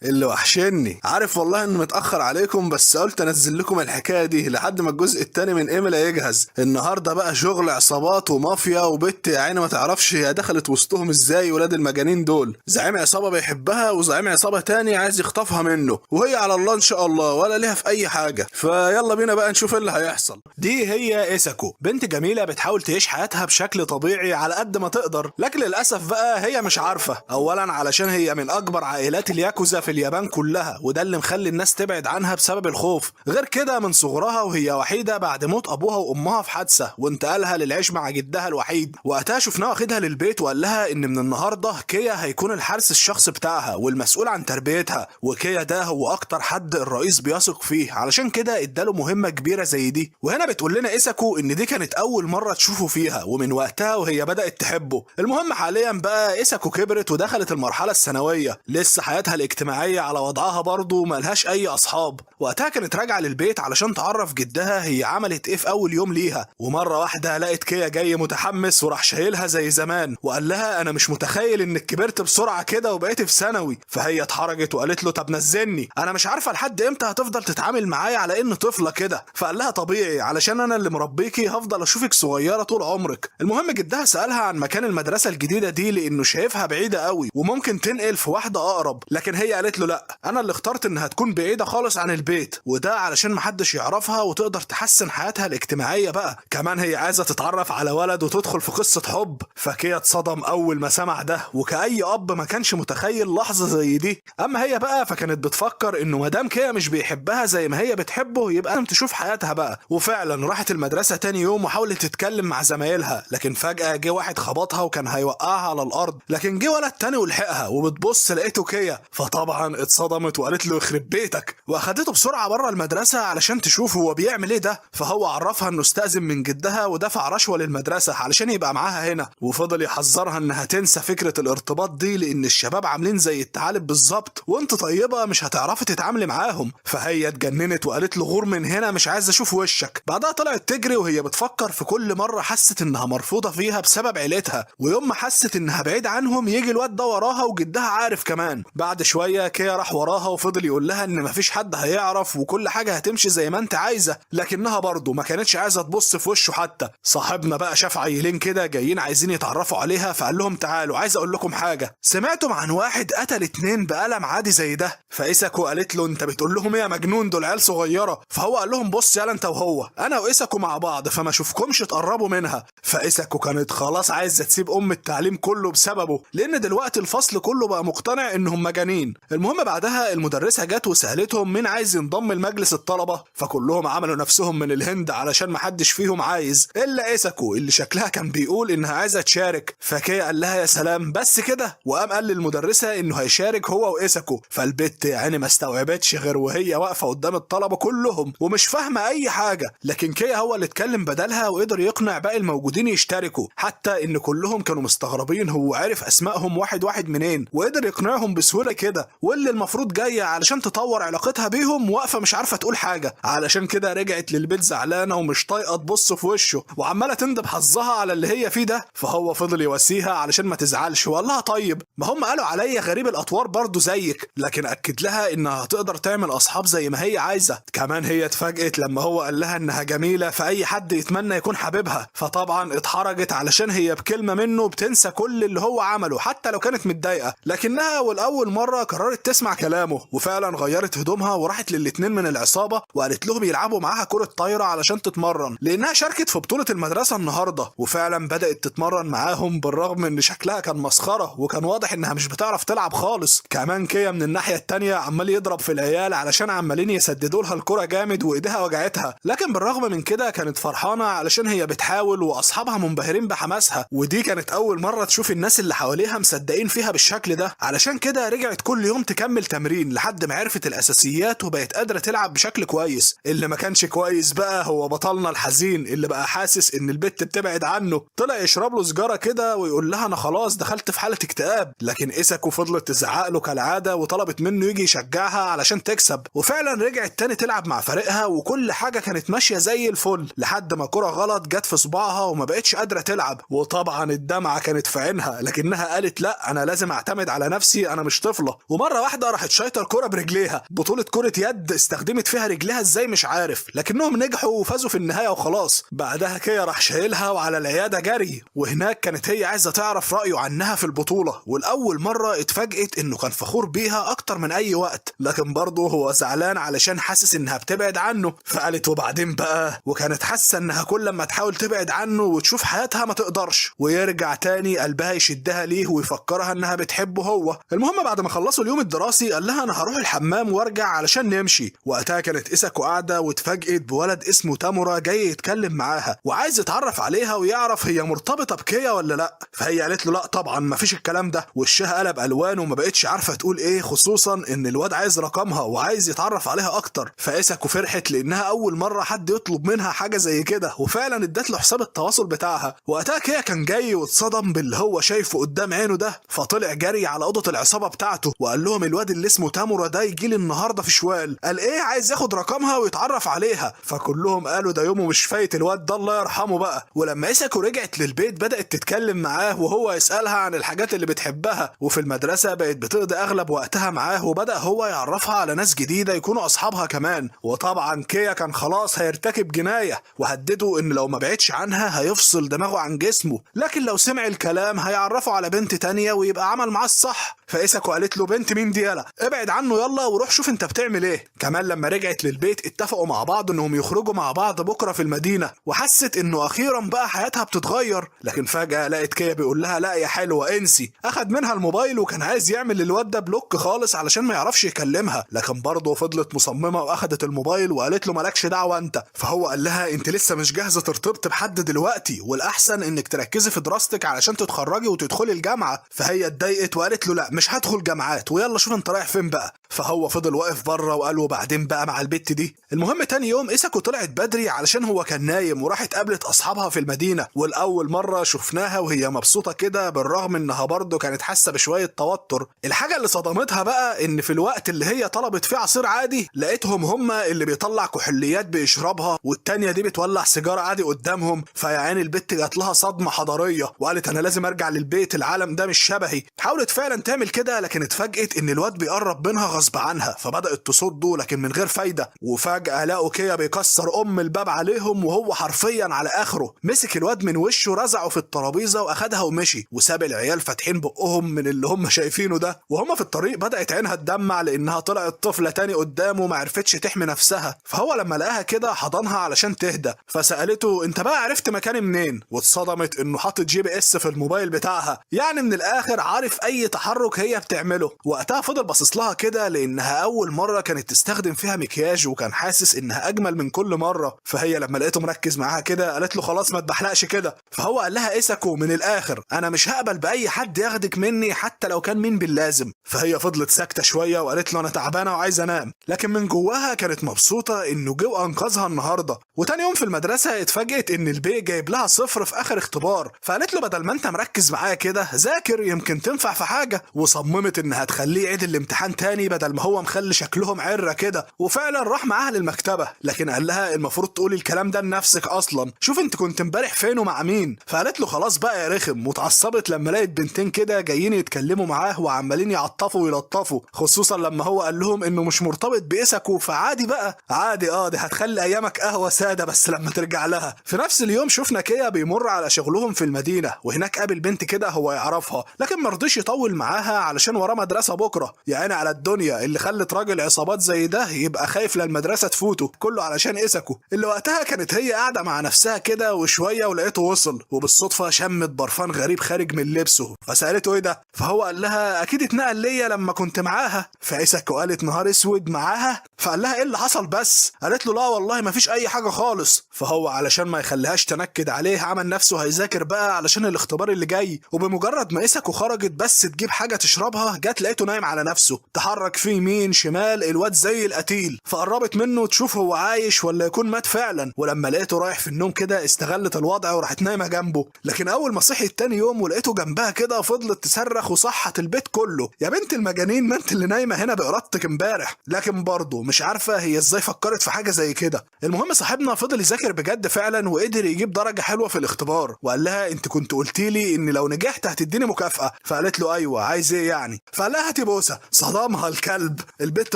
اللي وحشني. عارف والله اني متأخر عليكم، بس قلت انزل لكم الحكاية دي لحد ما الجزء التاني من ايميلا يجهز. النهاردة بقى شغل عصابات ومافيا وبت يا عيني ما تعرفش هي دخلت وسطهم ازاي. ولاد المجانين دول زعيم عصابة بيحبها وزعيم عصابة تاني عايز يخطفها منه، وهي على الله ان شاء الله ولا ليها في اي حاجة. فيلا بينا بقى نشوف ايه اللي هيحصل. دي هي ايساكو، بنت جميلة بتحاول تعيش حياتها بشكل طبيعي على قد ما تقدر، لكن للأسف بقى هي مش عارفة. اولا علشان هي من اكبر عائلات الياكوزا في اليابان كلها، وده اللي مخلي الناس تبعد عنها بسبب الخوف. غير كده من صغرها وهي وحيدة بعد موت ابوها وامها في حادثة، وانتقالها للعيش مع جدها الوحيد. وقتها شفناه واخدها للبيت وقال لها ان من النهارده كيا هيكون الحارس الشخصي بتاعها والمسؤول عن تربيتها، وكيا ده هو اكتر حد الرئيس بيثق فيه، علشان كده اداله مهمة كبيرة زي دي. وهنا بتقول لنا ايساكو ان دي كانت اول مرة تشوفه فيها، ومن وقتها وهي بدأت تحبه. المهم حاليا بقى ايساكو كبرت ودخلت المرحلة الثانوية، لسه حياتها الاجتماعية على وضعها برضه، ملهاش اي اصحاب. وقتها كانت راجعة للبيت علشان تعرف جدها هي عملت ايه في اول يوم ليها، ومرة واحدة لقت كيا جاي متحمس وراح شايلها زي زمان، وقال لها انا مش متخيل انك كبرت بسرعة كده وبقيت في ثانوي. فهي اتحرجت وقالت له طب نزلني، انا مش عارفة لحد امتى هتفضل تتعامل معايا على ان طفلة كده. فقال لها طبيعي، علشان انا اللي مربيكي هفضل اشوفك صغيرة طول عمرك. المهم جدها سألها عن مكان المدرسة الجديدة دي لانه شايفها بعيدة قوي وممكن تنقل في واحدة اقرب، لكن هي قالت له لا، انا اللي اخترت انها تكون بعيدة خالص عن البيت، وده علشان محدش يعرفها وتقدر تحسن حياتها الاجتماعية بقى. كمان هي عايزة تتعرف على ولد وتدخل في قصة حب. فكيا اتصدم اول ما سمع ده، وكأي اب ما كانش متخيل لحظة زي دي. اما هي بقى فكانت بتفكر انه مادام كيا مش بيحبها زي ما هي بتحبه يبقى لازم تشوف حياتها بقى. وفعلا راحت المدرسة تاني يوم وحاولت تتكلم مع زمايلها، لكن فجأة جه واحد خبطها وكان هيوقعها على الارض، لكن جه ولد تاني ولحقها وبتبص لقيته كيا. فطبعا اتصدمت وقالت له يخرب بيتك، واخدته بسرعة بره المدرسة علشان تشوف هو بيعمل ايه ده. فهو عرفها انه استأذن من جدها ودفع رشوة للمدرسة علشان يبقى معاها هنا، وفضل يحذرها انها تنسى فكرة الارتباط دي لان الشباب عاملين زي الثعالب بالظبط، وانت طيبة مش هتعرفي تتعاملي معاهم. فهي اتجننت وقالت له غور من هنا، مش عايزة اشوف وشك. بعدها طلعت تجري وهي بتفكر في كل مرة حست انها مرفوضة فيها بسبب عيلتها، ويوم ما حست انها بعيد عنهم يجي الواد ده وراها وجدها عارف كمان. بعد شوية كيا راح وراها وفضل يقول لها ان مفيش حد هيعرف وكل حاجة هتمشي زي ما انت عايزة، لكنها برضه ما كانتش عايزة تبص في وشه حتى. صاحبنا بقى شاف عيلين كده جايين عايزين يتعرفوا عليها، فقال لهم تعالوا عايز اقول لكم حاجة. سمعتم عن واحد قتل 2 بقلم عادي زي ده؟ فايساكو قالت له انت بتقول لهم ايه يا مجنون، دول عيال صغيرة. فهو قال لهم بص يالا انت وهو، انا وايساكو مع بعض فما اشوفكمش تقربوا منها. فايساكو كانت خلاص عايزة تسيب التعليم كله بسببه، لان دلوقتي الفصل كله بقى مقتنع انهم مجانين. المهم بعدها المدرسة جت وسألتهم مين عايز ينضم لمجلس الطلبة، فكلهم عملوا نفسهم من الهند علشان محدش فيهم عايز الا ايساكو اللي شكلها كان بيقول انها عايزة تشارك. فكيا قال لها يا سلام بس كده، وقام قال للمدرسة انه هيشارك هو وايساكو. فالبت يعني ما استوعبتش غير وهي واقفة قدام الطلبة كلهم ومش فاهمة اي حاجة، لكن كيا هو اللي اتكلم بدلها وقدر يقنع باقي الموجودين يشتركوا، حتى ان كلهم كانوا مستغربين هو عارف اسمائهم واحد واحد منين، وقدر يقنعهم بسهولة كده. واللي المفروض جاية علشان تطور علاقتها بيهم واقفة مش عارفة تقول حاجة، علشان كده رجعت للبيت زعلانة ومش طايقة تبص في وشه وعمالة تندب حظها على اللي هي فيه ده. فهو فضل يواسيها علشان ما تزعلش وقال لها طيب ما هم قالوا عليا غريب الاطوار برضو زيك، لكن اكد لها انها هتقدر تعمل اصحاب زي ما هي عايزة. كمان هي اتفاجئت لما هو قال لها انها جميلة فاي حد يتمنى يكون حبيبها، فطبعا اتحرجت علشان هي بكلمة منه بتنسى كل اللي هو عمله حتى لو كانت متضايقة. لكنها والأول مرة قررت تسمع كلامه، وفعلا غيرت هدومها وراحت للاتنين من العصابة وقالت لهم يلعبوا معاها كرة طايرة علشان تتمرن، لأنها شاركت في بطولة المدرسة النهاردة. وفعلا بدأت تتمرن معاهم بالرغم ان شكلها كان مسخرة وكان واضح انها مش بتعرف تلعب خالص. كمان كيا من الناحية التانية عمال يضرب في العيال علشان عمالين يسددوا لها الكرة جامد وايديها وجعتها، لكن بالرغم من كده كانت فرحانة علشان هي بتحاول واصحابها منبهرين بحماسها، ودي كانت اول مرة تشوف الناس اللي حواليها مصدقين فيها بالشكل ده. علشان كده رجعت كل يوم تكمل تمرين لحد ما عرفت الاساسيات وبقت قادرة تلعب بشكل كويس. اللي ما كانش كويس بقى هو بطلنا الحزين اللي بقى حاسس ان البت بتبعد عنه، طلع يشرب له سجارة كده ويقول لها انا خلاص دخلت في حالة اكتئاب. لكن ايساكو فضلت تزعق له كالعادة وطلبت منه يجي يشجعها علشان تكسب، وفعلا رجعت تاني تلعب مع فريقها وكل حاجة كانت ماشية زي الفل لحد ما كرة غلط جت في صباعها وما بقتش قادرة تلعب، وطبعا الدمعة كانت في عينها، لكنها قالت لا انا لازم اعتمد على نفسي انا مش طفلة. ومرة مره واحده راحت شايطه الكوره برجليها، بطوله كره يد استخدمت فيها رجلها ازاي مش عارف، لكنهم نجحوا وفازوا في النهايه وخلاص. بعدها كيا راح شايلها وعلى العياده جري، وهناك كانت هي عايزه تعرف رايه عنها في البطوله، والاول مره اتفاجئت انه كان فخور بيها اكتر من اي وقت، لكن برضه هو زعلان علشان حاسس انها بتبعد عنه. فقالت وبعدين بقى، وكانت حاسه انها كل ما تحاول تبعد عنه وتشوف حياتها ما تقدرش، ويرجع تاني قلبها يشدها ليه ويفكرها انها بتحبه هو. المهم بعد ما خلصوا اليوم الدراسي قال لها انا هروح الحمام وارجع علشان نمشي. وقتها كانت إيساكو قاعده واتفاجئت بولد اسمه تامورا جاي يتكلم معاها وعايز يتعرف عليها ويعرف هي مرتبطه بكيا ولا لا. فهي قالت له لا طبعا مفيش الكلام ده، وشها قلب الوان وما بقتش عارفه تقول ايه، خصوصا ان الواد عايز رقمها وعايز يتعرف عليها اكتر. فإيساكو فرحت لانها اول مره حد يطلب منها حاجه زي كده، وفعلا ادت له حساب التواصل بتاعها. وقتها كيا كان جاي واتصدم باللي هو شايفه قدام عينه ده، فطلع جري على اوضه العصابه بتاعته وقال لهم الواد اللي اسمه تامورا ده يجي لي النهارده في شوال. قال ايه عايز ياخد رقمها ويتعرف عليها. فكلهم قالوا ده يومه مش فايت الواد ده الله يرحمه بقى. ولما إيساكو رجعت للبيت بدأت تتكلم معاه وهو يسألها عن الحاجات اللي بتحبها، وفي المدرسة بقت بتقضي أغلب وقتها معاه، وبدأ هو يعرفها على ناس جديدة يكونوا أصحابها كمان. وطبعا كيا كان خلاص هيرتكب جناية، وهدده إن لو ما بعدش عنها هيفصل دماغه عن جسمه، لكن لو سمع الكلام هيعرفه على بنت تانية ويبقى عمل معاه الصح. فإيساكو قالت له بنت مين دي يالا، ابعد عنه يلا وروح شوف انت بتعمل ايه. كمان لما رجعت للبيت اتفقوا مع بعض انهم يخرجوا مع بعض بكره في المدينه، وحست انه اخيرا بقى حياتها بتتغير. لكن فجاه لقت كيا بيقول لها لا يا حلوه انسي. اخد منها الموبايل وكان عايز يعمل للواد ده بلوك خالص علشان ما يعرفش يكلمها، لكن برضه فضلت مصممه واخدت الموبايل وقالت له مالكش دعوه انت. فهو قال لها انت لسه مش جاهزه ترتبط بحد دلوقتي، والاحسن انك تركزي في دراستك علشان تتخرجي وتدخلي الجامعه. فهي اتضايقت وقالت له لا مش هدخل جامعات، ويلا شوف انت رايح فين بقى. فهو فضل واقف بره وقال وبعدين بقى مع البت دي. المهم تاني يوم إيساكو طلعت بدري علشان هو كان نايم، وراحت قابلت اصحابها في المدينه، والاول مره شفناها وهي مبسوطه كده بالرغم انها برضه كانت حاسه بشويه توتر. الحاجه اللي صدمتها بقى ان في الوقت اللي هي طلبت فيه عصير عادي لقيتهم هما اللي بيطلع كحوليات بيشربها، والتانيه دي بتولع سيجاره عادي قدامهم. فيا عيني البت جات لها صدمه حضاريه وقالت انا لازم ارجع للبيت، العالم ده مش شبهي. حاولت فعلا تعمل كده لكن اتفاجئت ان الواد بيقرب منها غصب عنها، فبدات تصده لكن من غير فايده. وفجاه لقوا كيا بيكسر الباب عليهم وهو حرفيا على اخره، مسك الواد من وشه رزعه في الترابيزه واخدها ومشي، وساب العيال فاتحين بقهم من اللي هم شايفينه ده. وهم في الطريق بدات عينها تدمع لانها طلعت طفله تاني قدامه ما عرفتش تحمي نفسها. فهو لما لقاها كده حضنها علشان تهدى، فسالته انت بقى عرفت مكاني منين؟ واتصدمت انه حاطط GPS في الموبايل بتاعها، يعني من الاخر عارف اي تحرك هي بتعمله. وقتها فضل باصص لها كده لانها اول مره كانت تستخدم فيها مكياج، وكان حاسس انها اجمل من كل مره. فهي لما لقيته مركز معاها كده قالت له خلاص ما تبحلقش كده. فهو قال لها إيساكو من الاخر انا مش هقبل باي حد ياخدك مني حتى لو كان مين باللازم. فهي فضلت ساكته شويه وقالت له انا تعبانه وعايزه انام، لكن من جواها كانت مبسوطه انه جه وانقذها النهارده. وتاني يوم في المدرسه اتفاجئت ان البي جايب لها 0 في اخر اختبار، فقالت له بدل ما انت مركز معايا كده ذاكر يمكن تنفع في حاجه. وصممت انها تخليه يعيد الامتحان تاني بدل ما هو مخلي شكلهم عره كده. وفعلا راح معاها للمكتبه، لكن قال لها المفروض تقولي الكلام ده لنفسك اصلا، شوف انت كنت امبارح فين ومع مين. فقالت له خلاص بقى يا رخم، واتعصبت لما لقيت بنتين كده جايين يتكلموا معاه وعمالين يعطفوا ويلطفوا، خصوصا لما هو قال لهم انه مش مرتبط بإيساكو. فعادي بقى عادي دي هتخلي ايامك قهوه ساده بس لما ترجع لها. في نفس اليوم شفنا كيا بيمر على شغلهم في المدينه، وهناك قابل بنت كده هو يعرفها، لكن مرضيش يطول معاها علشان وراه مدرسه بكره. يعني على الدنيا اللي خلت راجل عصابات زي ده يبقى خايف للمدرسه تفوته، كله علشان إيساكو. اللي وقتها كانت هي قاعده مع نفسها كده وشويه ولقيته وصل، وبالصدفه شمت برفان غريب خارج من لبسه، فسالته ايه ده؟ فهو قال لها اكيد اتنقل ليا لما كنت معاها. فإيساكو قالت نهار اسود معاها؟ فقال لها ايه اللي حصل بس؟ قالت له لا والله ما فيش اي حاجه خالص. فهو علشان ما يخليهاش تنكد عليه عمل نفسه هيذاكر بقى علشان الاختبار اللي جاي. وبمجرد ما إيساكو خرجت بس تجيب حاجه تشربها جت لقيته نايم على نفسه، تحرك تتحرك فيه يمين شمال الواد زي القتيل، فقربت منه تشوف هو عايش ولا يكون مات فعلا، ولما لقيته رايح في النوم كده استغلت الوضع وراحت نايمه جنبه. لكن اول ما صحيت تاني يوم ولقيته جنبها كده فضلت تصرخ وصحت البيت كله: يا بنت المجانين ما انت اللي نايمه هنا بارادتك امبارح. لكن برضه مش عارفه هي ازاي فكرت في حاجه زي كده. المهم صاحبنا فضل يذاكر بجد فعلا وقدر يجيب درجه حلوه في الاختبار، وقال لها: انت كنت قلتي لي ان لو نجحت هتديني مكافاه. فقالت له: ايوه، عايز ايه يعني؟ فقال لها: هاتي بوسه. صدمها الكلب. البت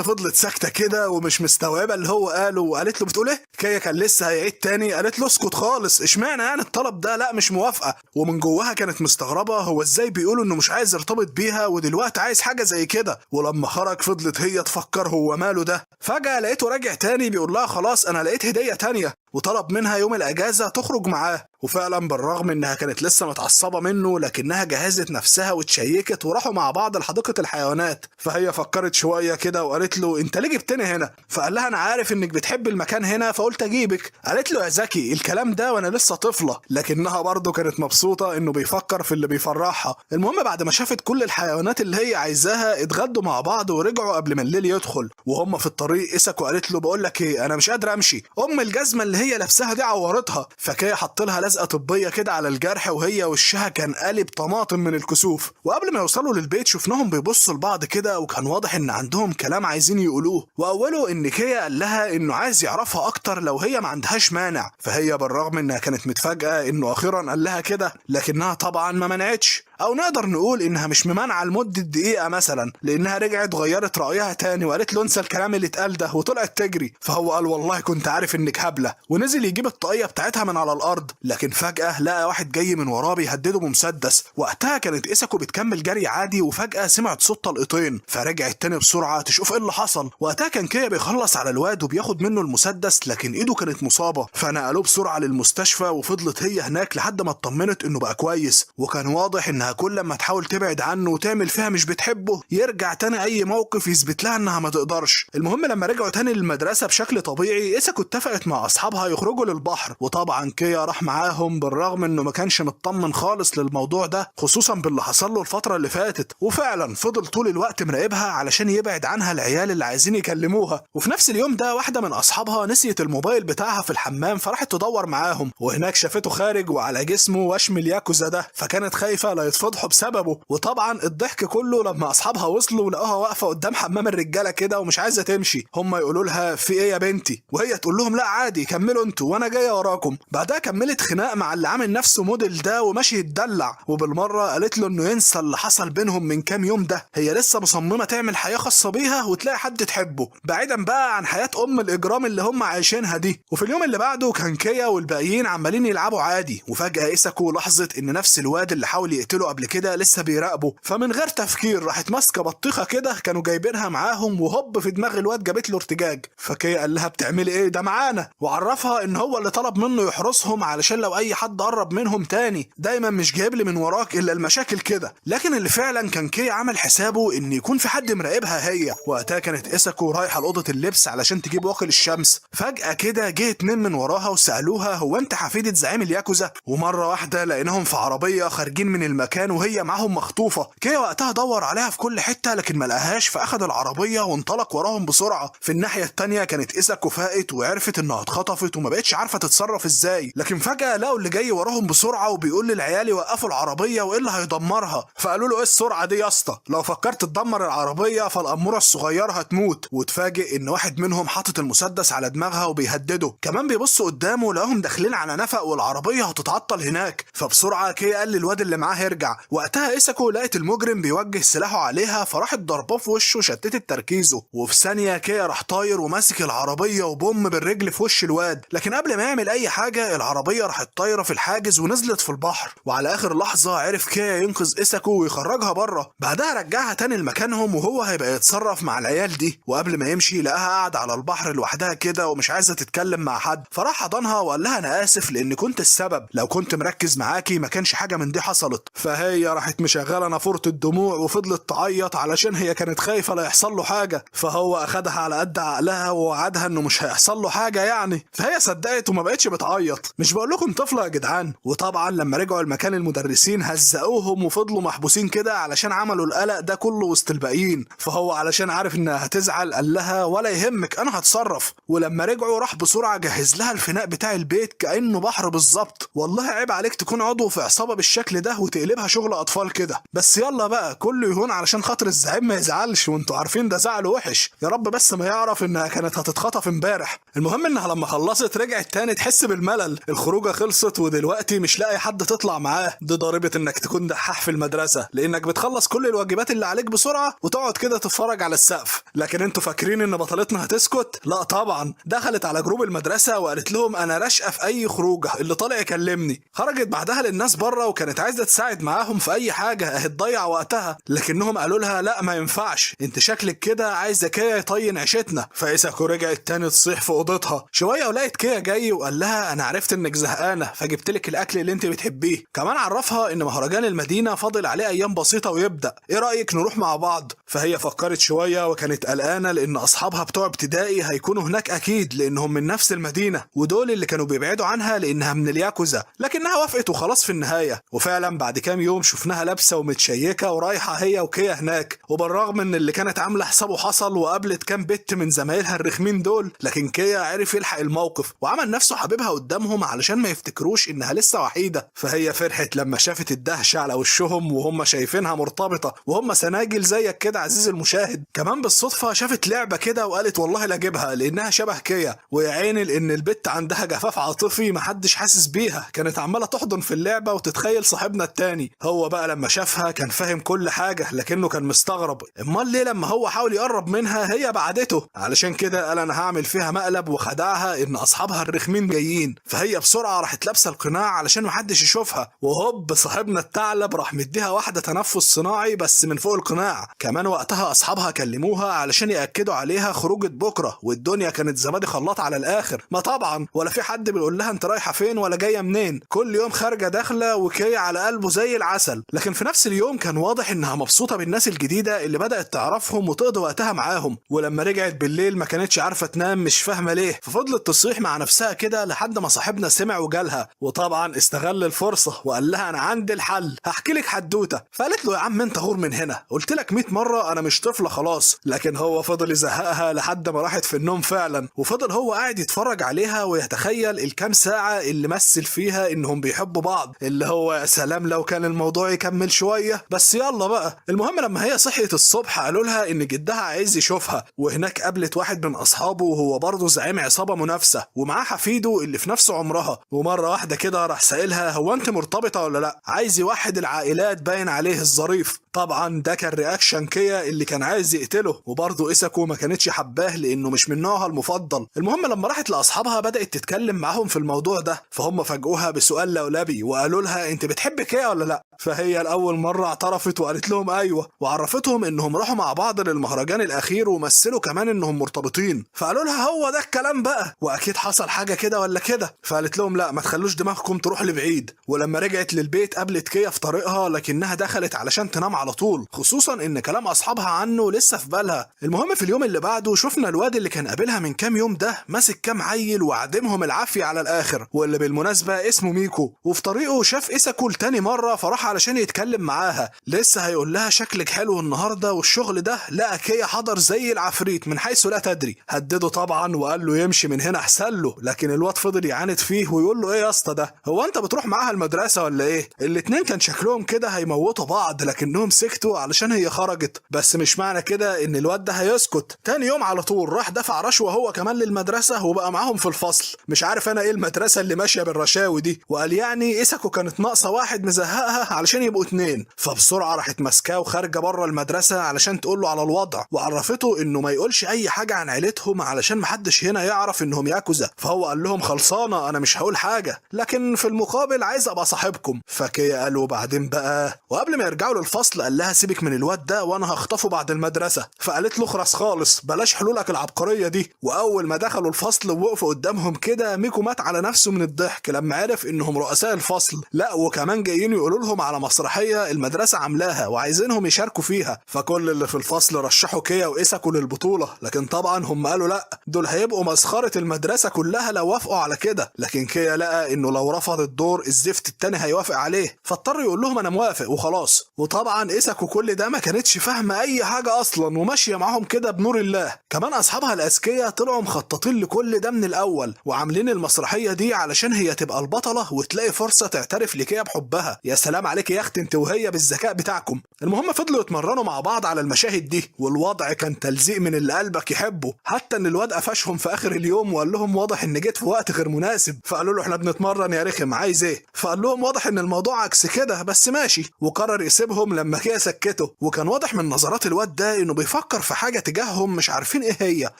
فضلت ساكته كده ومش مستوعبه اللي هو قاله، وقالت له: بتقول ايه؟ كيا كان لسه هيعيد تاني، قالت له: اسكت خالص، اشمعنى يعني الطلب ده؟ لا مش موافقه. ومن جواها كانت مستغربه هو ازاي بيقولوا انه مش عايز يرتبط بيها ودلوقتي عايز حاجه زي كده. ولما خرج فضلت هي تفكر هو ماله ده. فجاه لقيته راجع تاني بيقول لها: خلاص انا لقيت هديه تانيه، وطلب منها يوم الاجازه تخرج معاه. وفعلا بالرغم انها كانت لسه متعصبه منه لكنها جهزت نفسها واتشيكت وراحوا مع بعض لحديقه الحيوانات. فهي فكرت شويه كده وقالت له: انت ليه جبتني هنا؟ فقال لها: انا عارف انك بتحب المكان هنا فقلت اجيبك. قالت له: يا ذكي، الكلام ده وانا لسه طفله. لكنها برضه كانت مبسوطه انه بيفكر في اللي بيفرحها. المهم بعد ما شافت كل الحيوانات اللي هي عايزاها اتغدوا مع بعض ورجعوا قبل ما الليل يدخل. وهم في الطريق اسكو قالت له: بقول لك ايه، انا مش قادره امشي، الجزمه اللي هي لابساها دي عورتها. فكيا حط لها لزقه طبيه كده على الجرح وهي وشها كان قالب طماطم من الكسوف. وقبل ما يوصلوا للبيت شفناهم بيبصوا لبعض كده وكان واضح ان عندهم كلام عايزين يقولوه. واوله ان كيا قال لها انه عايز يعرفها اكتر لو هي ما عندهاش مانع. فهي بالرغم انها كانت متفاجئه انه اخيرا قال لها كده لكنها طبعا ما منعتش، او نقدر نقول انها مش ممانعه لمده دقيقه مثلا، لانها رجعت غيرت رايها تاني وقالت له: انسى الكلام اللي اتقال ده، وطلعت تجري. فهو قال: والله كنت عارف انك هبله، ونزل يجيب الطاقيه بتاعتها من على الارض. لكن فجاه لقى واحد جاي من وراه بيهدده بمسدس. وقتها كانت اسكو بتكمل جري عادي وفجاه سمعت صوت طلقتين، فرجعت تاني بسرعه تشوف ايه اللي حصل. وقتها كان كيا بيخلص على الواد وبياخد منه المسدس لكن ايده كانت مصابه، فنقلوه بسرعه للمستشفى. وفضلت هي هناك لحد ما اطمنت انه بقى كويس. وكان واضح انها كل ما تحاول تبعد عنه وتعمل فيها مش بتحبه يرجع تاني اي موقف يثبت لها انها ما تقدرش. المهم لما رجعوا تاني للمدرسه بشكل طبيعي اسكو اتفقت مع اصحابها يخرجوا للبحر، وطبعا كيا راح معاهم بالرغم انه ما كانش مطمن خالص للموضوع ده، خصوصا باللي حصل له الفتره اللي فاتت. وفعلا فضل طول الوقت مراقبها علشان يبعد عنها العيال اللي عايزين يكلموها. وفي نفس اليوم ده واحده من اصحابها نسيت الموبايل بتاعها في الحمام فراحت تدور معاهم، وهناك شافته خارج وعلى جسمه وشم الياكوزا ده، فكانت خايفه لا يتفضحوا بسببه. وطبعا الضحك كله لما اصحابها وصلوا لقوها واقفه قدام حمام الرجاله كده ومش عايزه تمشي. هم يقولوا لها: في ايه يا بنتي؟ وهي تقول لهم: لا عادي، كملوا انتوا وانا جايه وراكم. بعدها كملت خناق مع اللي عامل نفسه موديل ده وماشي يتدلع، وبالمره قالت له انه ينسى اللي حصل بينهم من كام يوم ده. هي لسه مصممه تعمل حياه خاصه بيها وتلاقي حد تحبه بعيدا بقى عن حياه الاجرام اللي هم عايشينها دي. وفي اليوم اللي بعده كان كيا والباقيين عمالين يلعبوا عادي، وفجاه اسكو لاحظت ان نفس الواد اللي حاول يقتله قبل كده لسه بيراقبه. فمن غير تفكير راحت ماسكه بطيخه كده كانوا جايبينها معاهم، وهوب في دماغ الواد جابت له ارتجاج. فكيا قال لها: بتعملي ايه؟ ده معانا. وعرفها ان هو اللي طلب منه يحرسهم علشان لو اي حد قرب منهم تاني دايما مش جايب لي من وراك الا المشاكل كده. لكن اللي فعلا كان كيا عمل حسابه ان يكون في حد مراقبها هي. وقتها كانت اسكو رايحه لاوضه اللبس علشان تجيب واقي الشمس. فجاه كده جه اتنين من وراها وسالوها: هو انت حفيده زعيم الياكوزا؟ ومره واحده لقيناهم في عربيه خارجين من المكان وهي معاهم مخطوفه. كيا وقتها دور عليها في كل حته لكن ما لقاهاش، فاخد العربيه وانطلق وراهم بسرعه. في الناحيه التانيه كانت اسكو فاقت وعرفت انها اتخطفت وما بقتش عارفه تتصرف ازاي. لكن فجاه لقوا اللي جاي وراهم بسرعه وبيقول للعيال يوقفوا العربيه وايه اللي هيدمرها. فقالوا له: ايه السرعه دي يا اسطى؟ لو فكرت تدمر العربيه فالاموره الصغيره هتموت. وتفاجئ ان واحد منهم حاطط المسدس على دماغها وبيهدده. كمان بيبص قدامه لقاهم داخلين على نفق والعربيه هتتعطل هناك. فبسرعه كي قال للواد اللي معاه يرجع. وقتها اسكو لقت المجرم بيوجه سلاحه عليها فراحت ضرباه في وشه شتتت تركيزه. وفي ثانيه كي راح طاير وماسك العربيه وبوم بالرجل في وش الواد. لكن قبل ما يعمل اي حاجه العربيه راحت طايره في الحاجز ونزلت في البحر. وعلى اخر لحظه عرف كي ينقذ اسكو ويخرجها بره. بعدها رجعها تاني لمكانهم وهو هيبقى يتصرف مع العيال دي. وقبل ما يمشي لقاها قاعده على البحر لوحدها كده ومش عايزه تتكلم مع حد. فراح حضنها وقال لها: انا اسف لان كنت السبب، لو كنت مركز معاكي ما كانش حاجه من دي حصلت. فهي راحت مشغله نافوره الدموع وفضلت تعيط علشان هي كانت خايفه لا يحصل له حاجه. فهو اخدها على قد عقلها ووعدها انه مش هيحصل له حاجه يعني، فهي صدقت وما بقتش بتعيط. مش بقول لكم طفله يا جدعان. وطبعا لما رجعوا المكان المدرسين هزقوهم وفضلوا محبوسين كده علشان عملوا القلق ده كله وسط الباقيين. فهو علشان عارف انها هتزعل قال لها ولا يهمك انا هتصرف. ولما رجعوا راح بسرعه جهز لها الفناء بتاع البيت كانه بحر بالظبط. والله عيب عليك تكون عضو في عصابه بالشكل ده وتقلبها شغل اطفال كده. بس يلا بقى كله يهون علشان خاطر الزعيم ما يزعلش، وانتوا عارفين ده زعل وحش. يا رب بس ما يعرف انها كانت هتتخطف امبارح. المهم انها لما خلصت رجعت تاني تحس بالملل. الخروجه خلصت ودلوقتي مش لاقي حد تطلع معاه. دي ضريبه انك تكون دحاح في المدرسه، لانك بتخلص كل الواجبات اللي عليك بسرعه وتقعد كده تتفرج على السقف. لكن انتوا فاكرين ان بطلتنا هتسكت؟ لا طبعا، دخلت على جروب المدرسه وقالت لهم انا راشقه في اي خروجه، اللي طالع يكلمني. خرجت بعدها للناس بره وكانت عايزه تساعد معاهم في اي حاجه اهي تضيع وقتها، لكنهم قالوا لها لا ما ينفعش، انت شكلك كده عايزه كيا يطين عيشتنا. فايساكو رجعت تاني تصيح في اوضتها شويه ولقيت كيا جاي وقال لها انا عرفت انك زهقانه فجبت لك الاكل اللي انت بتحبيه. كمان عرفها ان مهرجان المدينه فاضل عليه ايام بسيطه ويبدا، ايه رايك نروح مع بعض؟ فهي فكرت شويه وكانت قلقانه لان اصحابها بتوع ابتدائي هيكونوا هناك اكيد لانهم من نفس المدينه، ودول اللي كانوا بيبعدوا عنها لانها من الياكوزا. لكنها وافقت وخلاص في النهايه. وفعلا بعد كام يوم شفناها لابسه ومتشيكه ورايحه هي وكيا هناك. وبالرغم ان اللي كانت عامله حسابه حصل وقابلت كام بت من زمايلها الرخمين دول، لكن كيا عرف يلحق الموقف وعمل نفسه حبيبها قدامهم علشان ما يفتكروش انها لسه وحيده. فهي فرحت لما شافت الدهشه على وشهم وهم شايفينها مرتبطه وهم سناجل زيك كده عزيز المشاهد. كمان بالصدفه شافت لعبه كده وقالت والله لا اجيبها لانها شبه كيا. ويا عيني لان البت عندها جفاف عاطفي محدش حاسس بيها، كانت عماله تحضن في اللعبه وتتخيل صاحبنا التاني. هو بقى لما شافها كان فاهم كل حاجه لكنه كان مستغرب. امال ليه لما هو حاول يقرب منها هي بعدته؟ علشان كده قال انا هعمل فيها مقلب وخدعها ان اصحابها الرخمين جايين. فهي بسرعه راحت لابسه القناع علشان محدش يشوفها، وهوب صاحبنا الثعلب راح مديها واحده تنفس صناعي بس من فوق القناع. كمان وقتها اصحابها كلموها علشان ياكدوا عليها خروجه بكره، والدنيا كانت زبادي خلاط على الاخر. ما طبعا ولا في حد بيقول لها انت رايحه فين ولا جايه منين، كل يوم خارجه داخله وكي على قلبه زي العسل. لكن في نفس اليوم كان واضح انها مبسوطه بالناس الجديده اللي بدات تعرفهم وتقضي وقتها معاهم. ولما رجعت بالليل ما كانتش عارفه تنام مش فاهمه ليه، ففضلت تصيح مع نفسها كده لحد ما صاحبنا سمع وجالها. وطبعا استغل الفرصه وقال لها انا عندي الحل، هحكي لك حدوته. فقالت له يا عم انت غور من هنا، قلت لك 100 مره انا مش طفله خلاص. لكن هو فضل يزهقها لحد ما راحت في النوم فعلا. وفضل هو قاعد يتفرج عليها ويتخيل الكام ساعه اللي مثل فيها انهم بيحبوا بعض، اللي هو يا سلام لو كان الموضوع يكمل شويه. بس يلا بقى. المهم لما هي صحيت الصبح قالوا لها ان جدها عايز يشوفها، وهناك قابلت واحد من اصحابه وهو برضه زعيم عصابه منافسه ومعاه حفيده اللي في نفس عمرها. ومره واحده كده راح سائلها هو انت مرتبطه ولا لا، عايز يوحد العائلات باين عليه الظريف. طبعا ده كان رياكشن كيا اللي كان عايز يقتله، وبرضه ايساكو ما كانتش حباه لانه مش من نوعها المفضل. المهم لما راحت لاصحابها بدات تتكلم معاهم في الموضوع ده، فهم فاجئوها بسؤال لولبي وقالوا لها انت بتحب كيا ولا لا. فهي لاول مره اعترفت وقالت لهم ايوه، وعرفتهم انهم راحوا مع بعض للمهرجان الاخير ومثلوا كمان انهم مرتبطين. فقالوا لها هو ده الكلام بقى، واكيد حصل حاجه كده ولا كده. فقالت لهم لا ما تخلوش دماغكم تروح لبعيد. ولما رجعت للبيت قابلت كيا في طريقها لكنها دخلت علشان تنام على طول، خصوصا ان كلام اصحابها عنه لسه في بالها. المهم في اليوم اللي بعده شفنا الواد اللي كان قابلها من كام يوم ده ماسك كام عيل وعدمهم العافيه على الاخر، واللي بالمناسبه اسمه ميكو. وفي طريقه شاف ايساكو لتاني مره فراح علشان يتكلم معاها. لسه هيقول لها شكلك حلو النهارده والشغل ده، لقى كيا حضر زي العفريت من حيث لا تدري. هدده طبعا وقال له يمشي من هنا احسن له، لكن الواد فضل يعاند فيه ويقول له ايه يا اسطى ده، هو انت بتروح معاها المدرسه ولا ايه؟ الاتنين كان شكلهم كده هيموتوا بعض لكنهم سكتوا علشان هي خرجت. بس مش معنى كده ان الواد ده هيسكت. تاني يوم على طول راح دفع رشوه هو كمان للمدرسه وبقى معاهم في الفصل. مش عارف انا ايه المدرسه اللي ماشيه بالرشاوي دي. وقال يعني ايساكو كانت ناقصه واحد مزهقها علشان يبقوا اتنين. فبسرعه راحت ماسكاه وخارجه بره المدرسه علشان تقول له على الوضع، وعرفته انه ما يقولش اي حاجه عن عيلتهم علشان محدش هنا يعرف انهم ياكوزا. فهو قال لهم خلصانه انا مش هقول حاجه، لكن في المقابل عايز ابقى صاحبكم. فكيا قالوا بعدين بقى. وقبل ما يرجعوا للفصل الفصل قال لها سيبك من الواد ده وانا هخطفه بعد المدرسه، فقالت له خلاص خالص بلاش حلولك العبقريه دي. واول ما دخلوا الفصل ووقفوا قدامهم كده ميكو مات على نفسه من الضحك لما عرف انهم رؤساء الفصل، لا وكمان جايين يقولوا لهم على مسرحيه المدرسه عاملاها وعايزينهم يشاركوا فيها. فكل اللي في الفصل رشحوا كيا وايساكو للبطوله، لكن طبعا هم قالوا لا دول هيبقوا مسخره المدرسه كلها لو وافقوا على كده. لكن كيا لقى انه لو رفض الدور الزفت التاني هيوافق عليه، فاضطر يقول لهم انا موافق وخلاص. وطبعا ايساكو كل ده ما كانتش فاهمه اي حاجه اصلا وماشيه معاهم كده بنور الله. كمان اصحابها الاذكياء طلعوا مخططين لكل ده من الاول وعاملين المسرحيه دي علشان هي تبقى البطله وتلاقي فرصه تعترف لكيا بحبها. يا سلام عليك يا اخت انت وهي بالذكاء بتاعكم. المهم فضلوا يتمرنوا مع بعض على المشاهد دي، والوضع كان تلزيق من اللي قلبك يحبه، حتى ان الواد قفشهم في اخر اليوم وقال لهم واضح ان جيت في وقت غير مناسب. فقالوا له احنا بنتمرن يا رخم عايز ايه؟ فقال لهم واضح ان الموضوع عكس كده بس ماشي، وقرر يسيبهم لما كيا سكته. وكان واضح من نظرات الواد ده انه بيفكر في حاجه تجاههم مش عارفين ايه هي.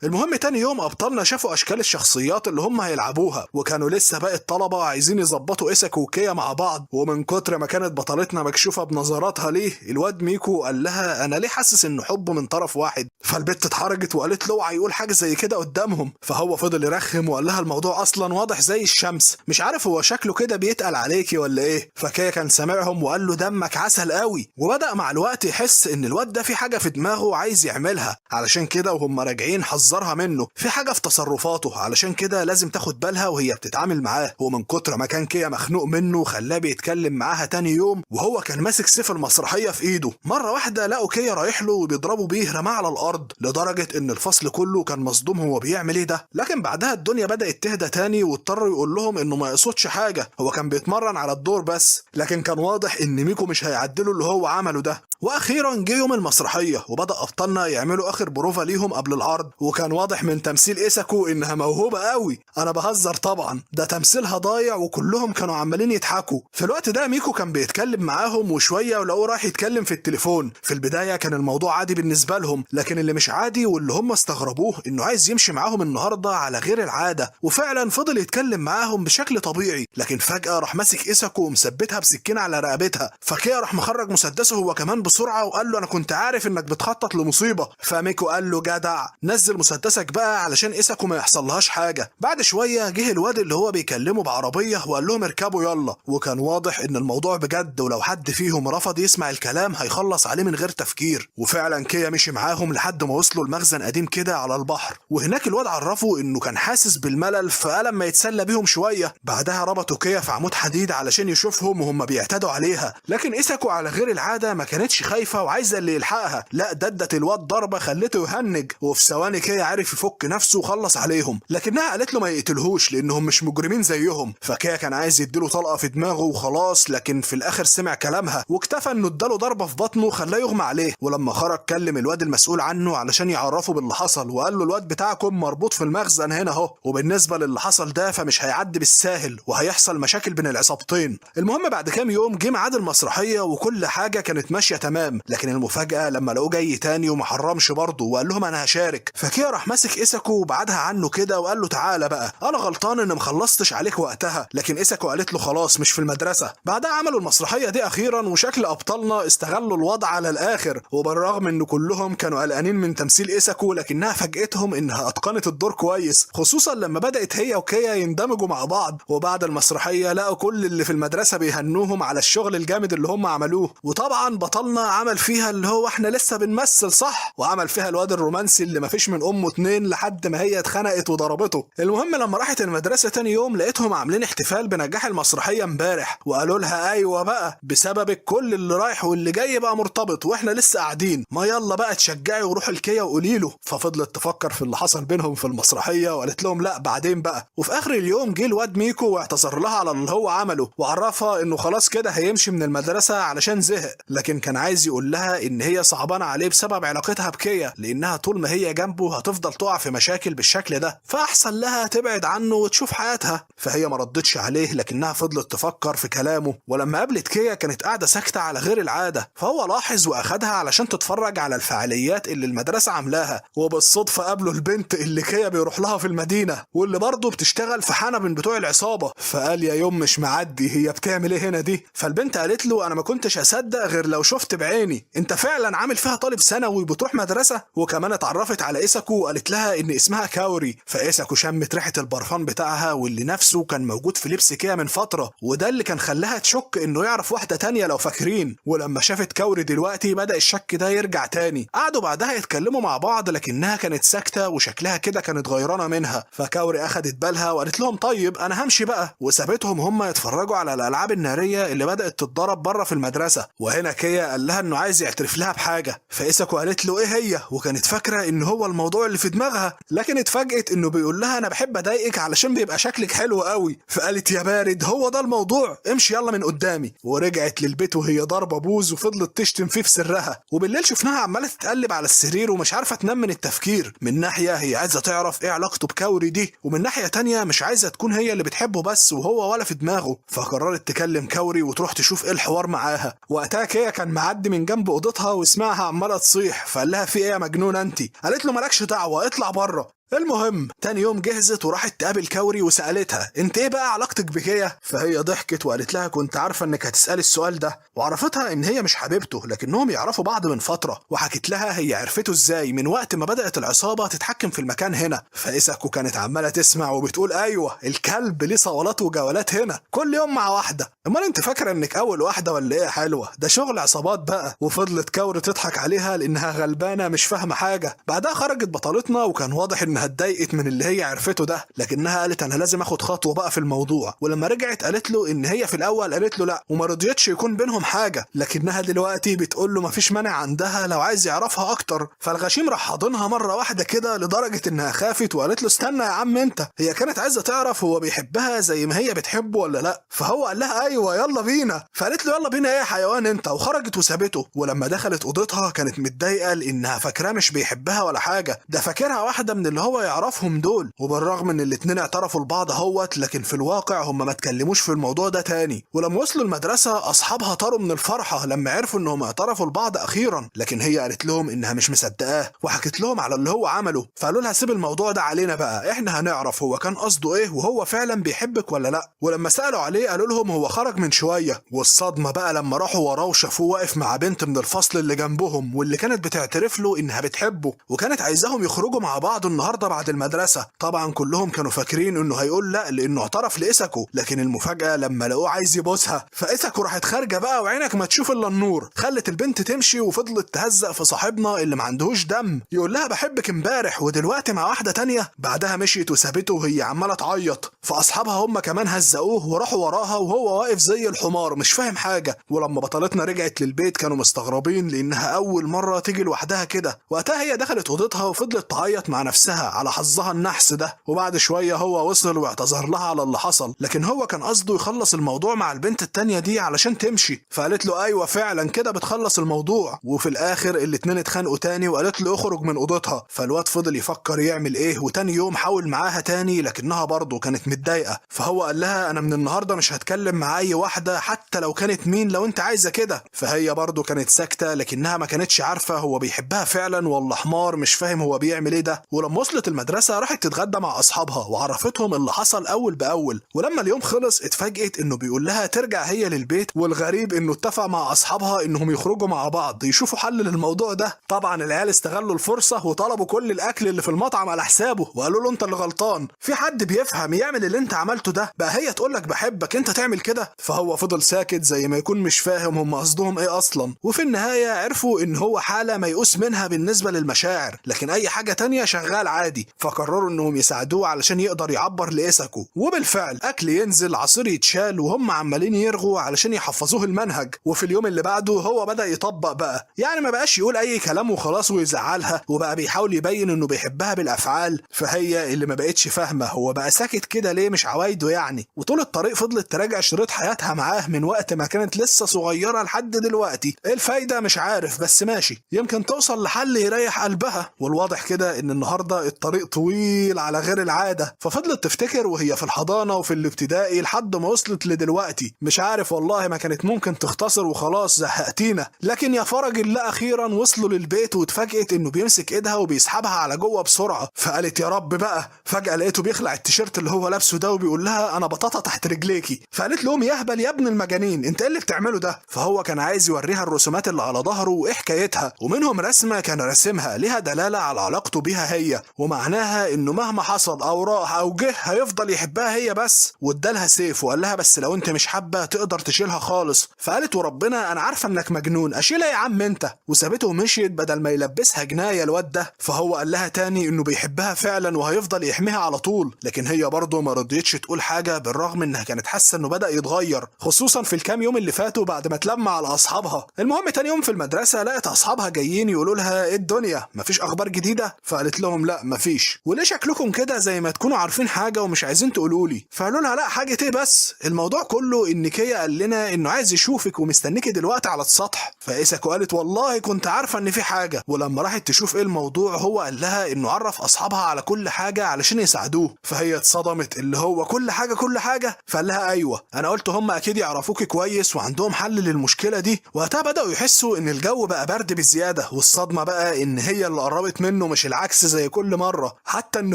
المهم تاني يوم ابطالنا شافوا اشكال الشخصيات اللي هم هيلعبوها، وكانوا لسه باقي الطلبه عايزين يظبطوا ايساكو وكيا مع بعض. ومن كتر ما كانت بطلتنا مكشوفه بنظراتها ليه، الواد ميكو قال لها انا ليه حاسس انه حبه من طرف واحد. فالبت اتحرجت وقالت له اوعى يقول حاجه زي كده قدامهم. فهو فضل يرخم وقال لها الموضوع اصلا واضح زي الشمس، مش عارف هو شكله كده بيتقل عليكي ولا ايه. فكيا كان سامعهم وقال له دمك عسل قوي، وبدا مع الوقت يحس ان الواد ده في حاجه في دماغه عايز يعملها، علشان كده وهم راجعين حذرها منه في حاجه في تصرفاته، علشان كده لازم تاخد بالها وهي بتتعامل معاه. ومن كتر ما كان كيا مخنوق منه خلاه بيتكلم معاها تاني يوم وهو كان ماسك سيف المسرحيه في ايده. مره واحده لقوا كيا رايح له وبيضربوا بيه رماه على الارض، لدرجه ان الفصل كله كان مصدوم هو بيعمل ايه ده. لكن بعدها الدنيا بدات تهدى تاني واضطر يقول لهم انه ما يقصدش حاجه، هو كان بيتمرن على الدور بس. لكن كان واضح ان ميكو مش هيعدلوا اللي هو عمله ده. واخيرا جه يوم المسرحيه وبدا ابطالنا يعملوا اخر بروفا ليهم قبل العرض، وكان واضح من تمثيل ايساكو انها موهوبه قوي. انا بهزر طبعا، ده تمثيلها ضايع وكلهم كانوا عمالين يضحكوا. في الوقت ده ميكو كان بيتكلم معاهم وشويه ولقوه راح يتكلم في التليفون. في البدايه كان الموضوع عادي بالنسبه لهم، لكن اللي مش عادي واللي هم استغربوه انه عايز يمشي معاهم النهارده على غير العاده. وفعلا فضل يتكلم معاهم بشكل طبيعي، لكن فجاه راح ماسك ايساكو ومثبتها بسكينه على رقبتها. فكيا راح مخرج مسدسه هو كمان بسرعه وقال له انا كنت عارف انك بتخطط لمصيبه. فميكو قال له جدع نزل مسدسك بقى علشان ايساكو ما يحصلهاش حاجه. بعد شويه جه الواد اللي هو بيكلمه بعربيه وقال لهم اركبوا يلا، وكان واضح ان الموضوع بجد ولو حد فيهم رفض يسمع الكلام هيخلص عليه من غير تفكير. وفعلا كيا مشي معاهم لحد ما وصلوا لمخزن قديم كده على البحر، وهناك الواد عرفه انه كان حاسس بالملل فقال لما يتسلى بيهم شويه. بعدها ربطوا كيا في عمود حديد علشان يشوفهم وهم بيعتدوا عليها. لكن ايساكو على غير العاده ما كانتش خايفه وعايزه اللي يلحقها، لا ددت الواد ضربه خلته يهنج، وفي ثواني كيا عرف يفك نفسه وخلص عليهم. لكنها قالت له ما يقتلهوش لانهم مش مجرمين زيهم. فكيا كان عايز يديله طلقه في دماغه وخلاص، لكن في الاخر سمع كلامها واكتفى انه اداله ضربه في بطنه خلاه يغمى عليه. ولما خرج كلم الواد المسؤول عنه علشان يعرفه باللي حصل، وقال له الواد بتاعكم مربوط في المخزن هنا اهو، وبالنسبه للي حصل ده فمش هيعدي بالساهل وهيحصل مشاكل بين العصابتين. المهم بعد كام يوم جه ميعاد المسرحيه وكل حاجه كانت ماشيه تمام، لكن المفاجاه لما لقوه جاي تاني وما حرمش برضه وقال لهم انا هشارك. فكيا راح ماسك ايساكو وبعدها عنه كده وقال له تعالى بقى انا غلطان ان مخلصتش عليك وقتها. لكن ايساكو قالت له خلاص مش في المدرسه. بعدها عملوا المسرحيه دي اخيرا، وشكل ابطالنا استغلوا الوضع على الاخر. وبالرغم ان كلهم كانوا قلقانين من تمثيل ايساكو، لكنها فاجئتهم انها اتقنت الدور كويس، خصوصا لما بدات هي وكيا يندمجوا مع بعض. وبعد المسرحيه لقوا كل اللي في المدرسه بيهنوهم على الشغل الجامد اللي هم عملوه. وطبعا بطلنا عمل فيها اللي هو احنا لسه بنمثل صح، وعمل فيها الواد الرومانسي اللي مفيش من امه اتنين لحد ما هي اتخنقت وضربته. المهم لما راحت المدرسه تاني يوم لقيتهم عاملين احتفال بنجاح المسرحيه امبارح، وقالوا لها ايوه بقى بسببك كل اللي رايح واللي جاي بقى مرتبط واحنا لسه قاعدين، ما يلا بقى تشجعي وروحي لكيا وقولي له. ففضلت تفكر في اللي حصل بينهم في المسرحيه وقالت لهم لا بعدين بقى. وفي اخر اليوم جه الواد ميكو واعتذر لها على اللي هو عمله، وعرفها انه خلاص كده هيمشي من المدرسه علشان زهق، لكن كان عايز يقول لها ان هي صعبانه عليه بسبب علاقتها بكيا، لانها طول ما هي جنبه هتفضل تقع في مشاكل بالشكل ده، فاحسن لها تبعد عنه وتشوف حياتها. فهي ما ردتش عليه لكنها فضلت تفكر في كلامه. ولما قابلت كيا كانت قاعده ساكته على غير العاده، فهو لاحظ واخدها علشان تتفرج على الفعاليات اللي المدرسه عاملاها. وبالصدفه قابلوا البنت اللي كيا بيروح لها في المدينه واللي برضه بتشتغل في حانه من بتوع العصابه. فقال يا يوم مش معدي هي بتعمل ايه هنا دي. فالبنت قالت له انا ما كنتش اصدق غير لو شفت شفت بعيني، انت فعلا عامل فيها طالب ثانوي بتروح مدرسه. وكمان اتعرفت على ايساكو وقالت لها ان اسمها كاوري. فايساكو شمت ريحه البرفان بتاعها واللي نفسه كان موجود في لبس كيا من فتره، وده اللي كان خلاها تشك انه يعرف واحده تانية لو فاكرين. ولما شافت كاوري دلوقتي بدا الشك ده يرجع تاني. قعدوا بعدها يتكلموا مع بعض لكنها كانت ساكته وشكلها كده كانت غيرانه منها. فكاوري اخدت بالها وقالت لهم طيب انا همشي بقى، وسابتهم هم يتفرجوا على الالعاب الناريه اللي بدات تتضرب بره في المدرسه. وهنا كيا قال لها انه عايز يعترف لها بحاجه. فايساكو قالت له ايه هي، وكانت فاكره ان هو الموضوع اللي في دماغها، لكن اتفاجئت انه بيقول لها انا بحب اضايقك علشان بيبقى شكلك حلو قوي. فقالت يا بارد هو ده الموضوع، امشي يلا من قدامي. ورجعت للبيت وهي ضاربه بوز وفضلت تشتم فيه في سرها. وبالليل شفناها عماله تتقلب على السرير ومش عارفه تنام من التفكير. من ناحيه هي عايزه تعرف ايه علاقته بكاوري دي، ومن ناحيه تانية مش عايزه تكون هي اللي بتحبه بس وهو ولا في دماغه. فقررت تكلم كاوري وتروح تشوف ايه الحوار معاها. وقتها كيا كان معدي من جنب اوضتها وسمعها عماله تصيح. فقال لها في ايه يا مجنونه انت؟ قالت له مالكش دعوه اطلع بره. المهم تاني يوم جهزت وراحت تقابل كاوري وسألتها انت ايه بقى علاقتك بكيا؟ فهي ضحكت وقالت لها كنت عارفة انك هتسألي السؤال ده. وعرفتها ان هي مش حبيبته لكنهم يعرفوا بعض من فترة. وحكت لها هي عرفته ازاي من وقت ما بدأت العصابة تتحكم في المكان هنا. فايساكو كانت عمالة تسمع وبتقول ايوه الكلب ليه صولات وجولات هنا كل يوم مع واحدة. امال انت فاكرة انك اول واحدة ولا ايه يا حلوة؟ ده شغل عصابات بقى. وفضلت كاوري تضحك عليها لانها غلبانة مش فاهمة حاجة. بعدها خرجت بطلتنا وكان واضح انها اتضايقت من اللي هي عرفته ده، لكنها قالت انا لازم اخد خطوه بقى في الموضوع. ولما رجعت قالت له ان هي في الاول قالت له لا وما رضيتش يكون بينهم حاجه، لكنها دلوقتي بتقول له مفيش مانع عندها لو عايز يعرفها اكتر. فالغشيم راح حاضنها مره واحده كده لدرجه انها خافت وقالت له استنى يا عم انت. هي كانت عايزه تعرف هو بيحبها زي ما هي بتحبه ولا لا. فهو قال لها ايوه يلا بينا. فقالت له يلا بينا ايه يا حيوان انت، وخرجت وسابته. ولما دخلت اوضتها كانت متضايقه لانها فاكراه مش بيحبها ولا حاجه، ده فاكرها واحده من اللي هو يعرفهم دول. وبالرغم ان الاتنين اعترفوا لبعض اهوت لكن في الواقع هم ما اتكلموش في الموضوع ده تاني. ولما وصلوا المدرسه اصحابها طاروا من الفرحه لما عرفوا انهم اعترفوا لبعض اخيرا. لكن هي قالت لهم انها مش مصدقاه وحكت لهم على اللي هو عمله. فقالوا لها سيب الموضوع ده علينا بقى، احنا هنعرف هو كان قصده ايه وهو فعلا بيحبك ولا لا. ولما سالوا عليه قالوا لهم هو خرج من شويه. والصدمه بقى لما راحوا وراه وشافوه واقف مع بنت من الفصل اللي جنبهم واللي كانت بتعترف له انها بتحبه وكانت عايزاهم يخرجوا مع بعض النهارده بعد المدرسه. طبعا كلهم كانوا فاكرين انه هيقول لا لانه اعترف لايساكو، لكن المفاجاه لما لقوه عايز يبوسها. فايساكو راحت خارجه بقى وعينك ما تشوف الا النور. خلت البنت تمشي وفضلت تهزق في صاحبنا اللي ما عندهوش دم، يقول لها بحبك امبارح ودلوقتي مع واحده تانية. بعدها مشيت وسابته وهي عماله تعيط. فاصحابها هم كمان هزقوه وراحوا وراها وهو واقف زي الحمار مش فاهم حاجه. ولما بطلتنا رجعت للبيت كانوا مستغربين لانها اول مره تيجي لوحدها كده. وقتها هي دخلت اوضتها وفضلت تعيط مع نفسها على حظها النحس ده. وبعد شويه هو وصل واعتذر لها على اللي حصل، لكن هو كان قصده يخلص الموضوع مع البنت التانية دي علشان تمشي. فقالت له ايوه فعلا كده بتخلص الموضوع. وفي الاخر الاتنين اتخانقوا تاني وقالت له اخرج من اوضتها. فالواد فضل يفكر يعمل ايه، وتاني يوم حاول معاها تاني لكنها برضه كانت متضايقه. فهو قال لها انا من النهارده مش هتكلم مع اي واحده حتى لو كانت مين لو انت عايزه كده. فهي برضه كانت ساكته لكنها ما كانتش عارفه هو بيحبها فعلا ولا حمار مش فاهم هو بيعمل ايه ده. ولما وصلت المدرسه راحت تتغدى مع اصحابها وعرفتهم اللي حصل اول باول. ولما اليوم خلص اتفاجئت انه بيقول لها ترجع هي للبيت. والغريب انه اتفق مع اصحابها انهم يخرجوا مع بعض يشوفوا حل للموضوع ده. طبعا العيال استغلوا الفرصه وطلبوا كل الاكل اللي في المطعم على حسابه وقالوا له انت اللي غلطان، في حد بيفهم يعمل اللي انت عملته ده؟ بقى هي تقول لك بحبك انت تعمل كده؟ فهو فضل ساكت زي ما يكون مش فاهم هم قصدهم ايه اصلا. وفي النهايه عرفوا ان هو حاله ميؤوس منها بالنسبه للمشاعر، لكن اي حاجه تانية شغال عادي. فقرروا انهم يساعدوه علشان يقدر يعبر لايساكو. وبالفعل اكل ينزل عصير يتشال وهم عمالين يرغوا علشان يحفظوه المنهج. وفي اليوم اللي بعده هو بدأ يطبق بقى، يعني ما بقاش يقول اي كلام وخلاص ويزعلها، وبقى بيحاول يبين انه بيحبها بالافعال. فهي اللي ما بقتش فاهمه هو بقى ساكت كده ليه، مش عوايده يعني. وطول الطريق فضلت تراجع شريط حياتها معاه من وقت ما كانت لسه صغيره لحد دلوقتي. ايه الفايده مش عارف، بس ماشي يمكن توصل لحل يريح قلبها. والواضح كده ان النهارده الطريق طويل على غير العادة، ففضلت تفتكر وهي في الحضانة وفي الابتدائي لحد ما وصلت لدلوقتي. مش عارف والله ما كانت ممكن تختصر وخلاص زهقتينا. لكن يا فرج الله أخيرا وصلوا للبيت واتفاجئت إنه بيمسك إيدها وبيسحبها على جوه بسرعة. فقالت يا رب بقى. فجأة لقيته بيخلع التيشيرت اللي هو لابسه ده وبيقول لها أنا بطاطا تحت رجليكي. فقالت له يهبل يا ابن المجانين، أنت إيه اللي بتعمله ده؟ فهو كان عايز يوريها الرسومات اللي على ظهره وإيه حكايتها، ومنهم رسمة كان راسمها ليها دلالة على علاقته بيها هي، ومعناها إنه مهما حصل أو راح أو جه هيفضل يحبها هي بس. وادالها سيف وقال لها بس لو أنت مش حابة تقدر تشيلها خالص. فقالت وربنا أنا عارفة إنك مجنون، أشيلها يا عم أنت. وسابته ومشيت بدل ما يلبسها جناية الواد ده. فهو قال لها تاني إنه بيحبها فعلا وهيفضل يحميها على طول، لكن هي برضه ما رضيتش تقول حاجة بالرغم إنها كانت حاسة إنه بدأ يتغير، خصوصا في الكام يوم اللي فاتوا بعد ما اتلم على أصحابها. المهم تاني يوم في المدرسة لقت أصحابها جايين يقولوا لها إيه الدنيا مفيش أخبار جديدة؟ فقالت لهم لا مفيش. وليه شكلكم كده زي ما تكونوا عارفين حاجة ومش عايزين تقولوا لي؟ فقالوا لها لا حاجة ايه بس، الموضوع كله إن كيا قال لنا إنه عايز يشوفك ومستنيكي دلوقتي على السطح. فإيساكو قالت والله كنت عارفة إن في حاجة. ولما راحت تشوف إيه الموضوع هو قال لها إنه عرف أصحابها على كل حاجة علشان يساعدوه. فهي اتصدمت اللي هو كل حاجة كل حاجة؟ فقال لها أيوة أنا قلت هم أكيد يعرفوكي كويس وعندهم حل للمشكلة دي. وقتها بدأوا يحسوا إن الجو بقى برد بزيادة، والصدمة بقى إن هي اللي قربت منه مش العكس زي كل مرة، حتى إن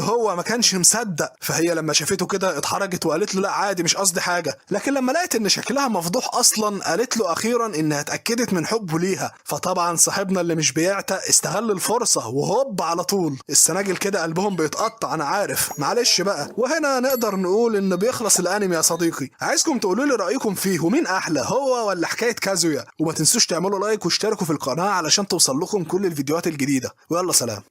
هو ما كانش مصدق. فهي لما شافته كده اتحرجت وقالت له لا عادي مش قصدي حاجة. لكن لما لقيت إن شكلها مفضوح أصلا قالت له أخيرا إنها اتأكدت من حبه ليها. فطبعا صاحبنا اللي مش بيعتق استغل الفرصة وهوب على طول. السناجل كده قلبهم بيتقطع أنا عارف، معلش بقى. وهنا نقدر نقول إن بيخلص الأنمي يا صديقي. عايزكم تقولوا لي رأيكم فيه ومين أحلى هو ولا حكاية كازويا، وما تنسوش تعملوا لايك واشتركوا في القناة علشان توصل لكم كل الفيديوهات الجديدة. ويلا سلام.